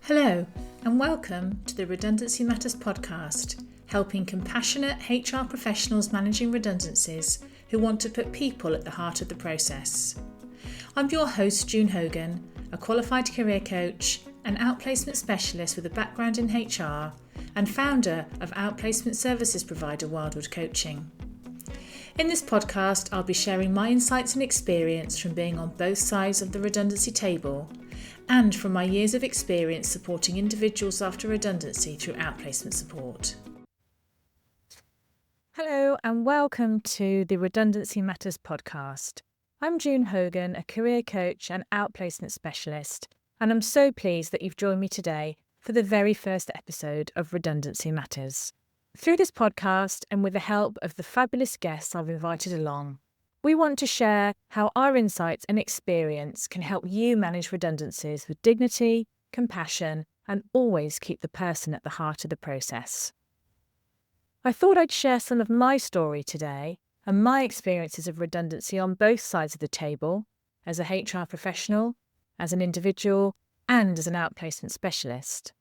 Hello, and welcome to the Redundancy Matters podcast, helping compassionate HR professionals managing redundancies who want to put people at the heart of the process. I'm your host, June Hogan, a qualified career coach, an outplacement specialist with a background in HR, and founder of outplacement services provider Wildwood Coaching. In this podcast, I'll be sharing my insights and experience from being on both sides of the redundancy table and from my years of experience supporting individuals after redundancy through outplacement support. Hello and welcome to the Redundancy Matters podcast. I'm June Hogan, a career coach and outplacement specialist, and I'm so pleased that you've joined me today for the very first episode of Redundancy Matters. Through this podcast and with the help of the fabulous guests I've invited along, we want to share how our insights and experience can help you manage redundancies with dignity, compassion, and always keep the person at the heart of the process. I thought I'd share some of my story today and my experiences of redundancy on both sides of the table, as a HR professional, as an individual, and as an outplacement specialist.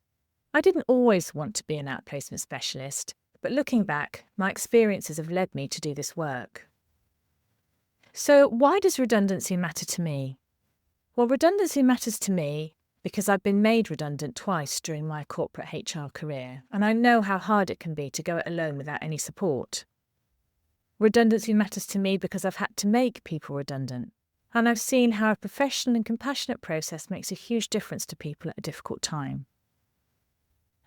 I didn't always want to be an outplacement specialist, but looking back, my experiences have led me to do this work. So why does redundancy matter to me? Well, redundancy matters to me because I've been made redundant twice during my corporate HR career, and I know how hard it can be to go it alone without any support. Redundancy matters to me because I've had to make people redundant, and I've seen how a professional and compassionate process makes a huge difference to people at a difficult time.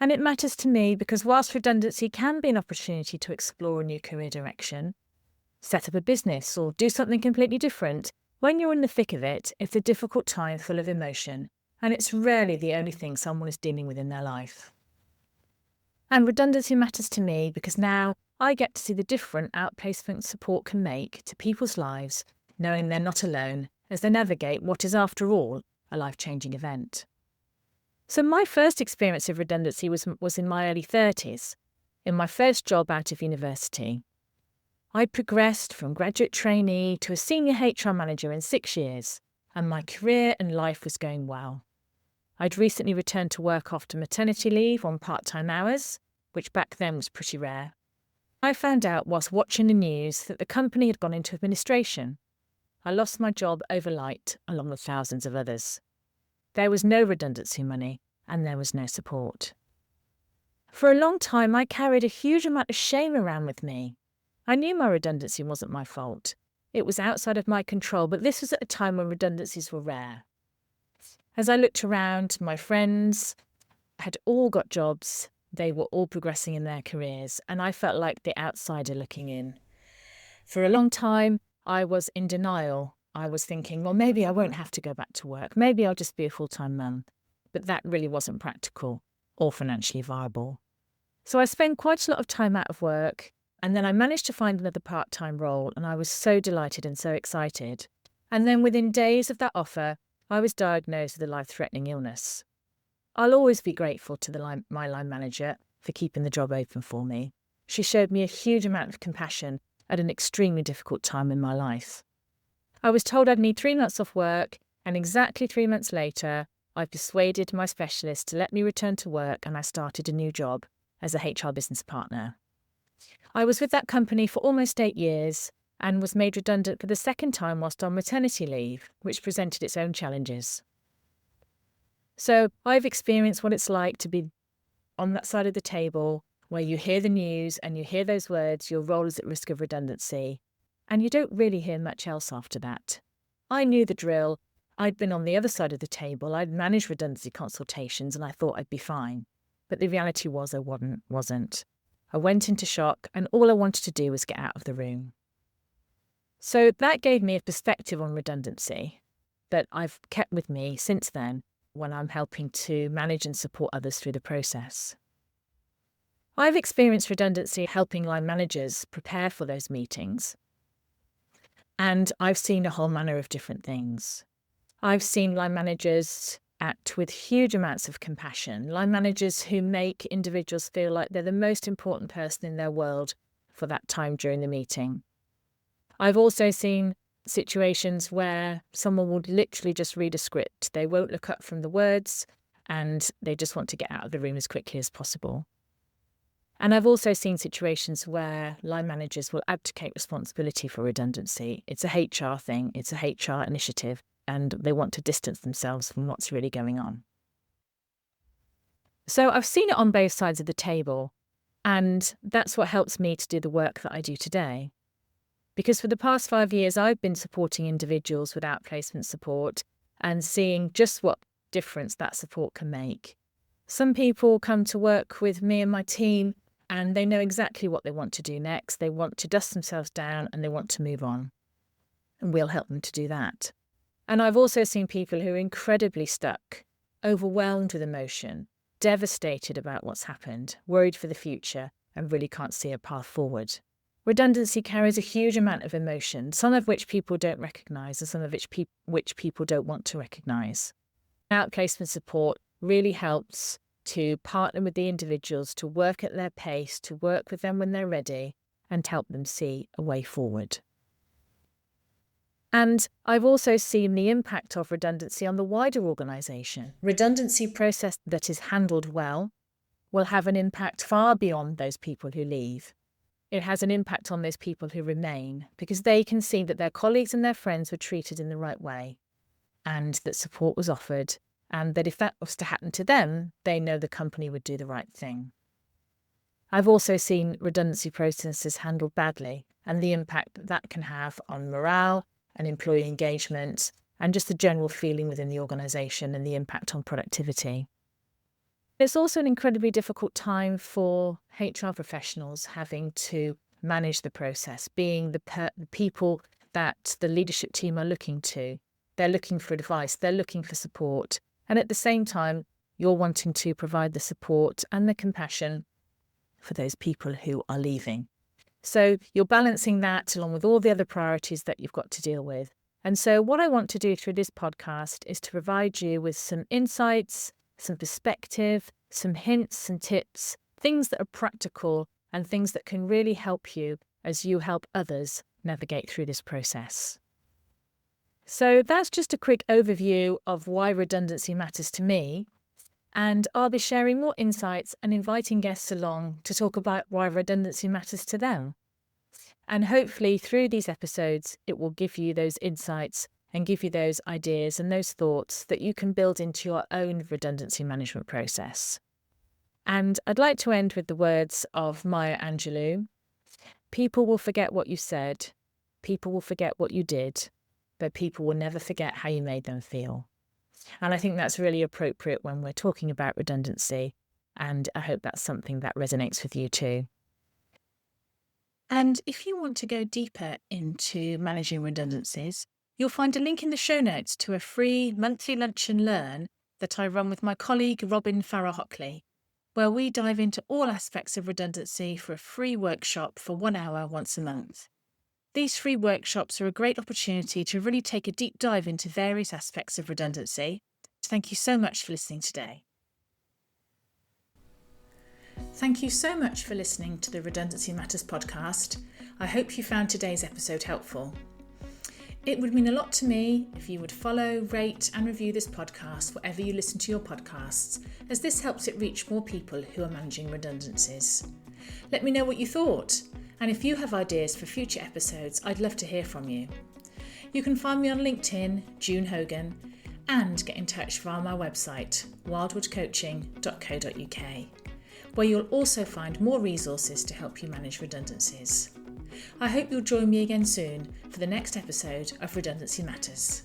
And it matters to me because whilst redundancy can be an opportunity to explore a new career direction, set up a business or do something completely different, when you're in the thick of it, it's a difficult time full of emotion, and it's rarely the only thing someone is dealing with in their life. And redundancy matters to me because now I get to see the difference outplacement support can make to people's lives, knowing they're not alone as they navigate what is, after all, a life-changing event. So my first experience of redundancy was in my early 30s, in my first job out of university. I progressed from graduate trainee to a senior HR manager in 6 years, and my career and life was going well. I'd recently returned to work after maternity leave on part-time hours, which back then was pretty rare. I found out whilst watching the news that the company had gone into administration. I lost my job overnight, along with thousands of others. There was no redundancy money, and there was no support. For a long time, I carried a huge amount of shame around with me. I knew my redundancy wasn't my fault. It was outside of my control, but this was at a time when redundancies were rare. As I looked around, my friends had all got jobs. They were all progressing in their careers, and I felt like the outsider looking in. For a long time, I was in denial. I was thinking, well, maybe I won't have to go back to work. Maybe I'll just be a full-time mum. But that really wasn't practical or financially viable. So I spent quite a lot of time out of work, and then I managed to find another part-time role, and I was so delighted and so excited. And then within days of that offer, I was diagnosed with a life-threatening illness. I'll always be grateful to my line manager for keeping the job open for me. She showed me a huge amount of compassion at an extremely difficult time in my life. I was told I'd need 3 months off work, and exactly 3 months later, I persuaded my specialist to let me return to work, and I started a new job as a HR business partner. I was with that company for almost 8 years and was made redundant for the second time whilst on maternity leave, which presented its own challenges. So I've experienced what it's like to be on that side of the table where you hear the news and you hear those words, your role is at risk of redundancy, and you don't really hear much else after that. I knew the drill. I'd been on the other side of the table. I'd managed redundancy consultations and I thought I'd be fine. But the reality was I wasn't. I went into shock and all I wanted to do was get out of the room. So that gave me a perspective on redundancy that I've kept with me since then when I'm helping to manage and support others through the process. I've experienced redundancy helping line managers prepare for those meetings. And I've seen a whole manner of different things. I've seen line managers act with huge amounts of compassion, line managers who make individuals feel like they're the most important person in their world for that time during the meeting. I've also seen situations where someone will literally just read a script. They won't look up from the words and they just want to get out of the room as quickly as possible. And I've also seen situations where line managers will abdicate responsibility for redundancy. It's a HR thing, it's a HR initiative, and they want to distance themselves from what's really going on. So I've seen it on both sides of the table, and that's what helps me to do the work that I do today. Because for the past 5 years, I've been supporting individuals with outplacement support and seeing just what difference that support can make. Some people come to work with me and my team and they know exactly what they want to do next. They want to dust themselves down and they want to move on. And we'll help them to do that. And I've also seen people who are incredibly stuck, overwhelmed with emotion, devastated about what's happened, worried for the future, and really can't see a path forward. Redundancy carries a huge amount of emotion, some of which people don't recognise and some of which people don't want to recognise. Outplacement support really helps to partner with the individuals to work at their pace, to work with them when they're ready, and help them see a way forward. And I've also seen the impact of redundancy on the wider organisation. Redundancy process that is handled well will have an impact far beyond those people who leave. It has an impact on those people who remain because they can see that their colleagues and their friends were treated in the right way and that support was offered, and that if that was to happen to them, they know the company would do the right thing. I've also seen redundancy processes handled badly and the impact that that can have on morale and employee engagement and just the general feeling within the organisation and the impact on productivity. It's also an incredibly difficult time for HR professionals having to manage the process, being the people that the leadership team are looking to. They're looking for advice, they're looking for support, and at the same time, you're wanting to provide the support and the compassion for those people who are leaving. So you're balancing that along with all the other priorities that you've got to deal with. And so what I want to do through this podcast is to provide you with some insights, some perspective, some hints, some tips, things that are practical and things that can really help you as you help others navigate through this process. So that's just a quick overview of why redundancy matters to me. And I'll be sharing more insights and inviting guests along to talk about why redundancy matters to them. And hopefully through these episodes, it will give you those insights and give you those ideas and those thoughts that you can build into your own redundancy management process. And I'd like to end with the words of Maya Angelou. People will forget what you said, people will forget what you did, but people will never forget how you made them feel. And I think that's really appropriate when we're talking about redundancy, and I hope that's something that resonates with you too. And if you want to go deeper into managing redundancies, you'll find a link in the show notes to a free monthly lunch and learn that I run with my colleague Robin Farah-Hockley, where we dive into all aspects of redundancy for a free workshop for 1 hour once a month. These free workshops are a great opportunity to really take a deep dive into various aspects of redundancy. Thank you so much for listening today. Thank you so much for listening to the Redundancy Matters podcast. I hope you found today's episode helpful. It would mean a lot to me if you would follow, rate and review this podcast wherever you listen to your podcasts, as this helps it reach more people who are managing redundancies. Let me know what you thought. And if you have ideas for future episodes, I'd love to hear from you. You can find me on LinkedIn, June Hogan, and get in touch via my website, wildwoodcoaching.co.uk, where you'll also find more resources to help you manage redundancies. I hope you'll join me again soon for the next episode of Redundancy Matters.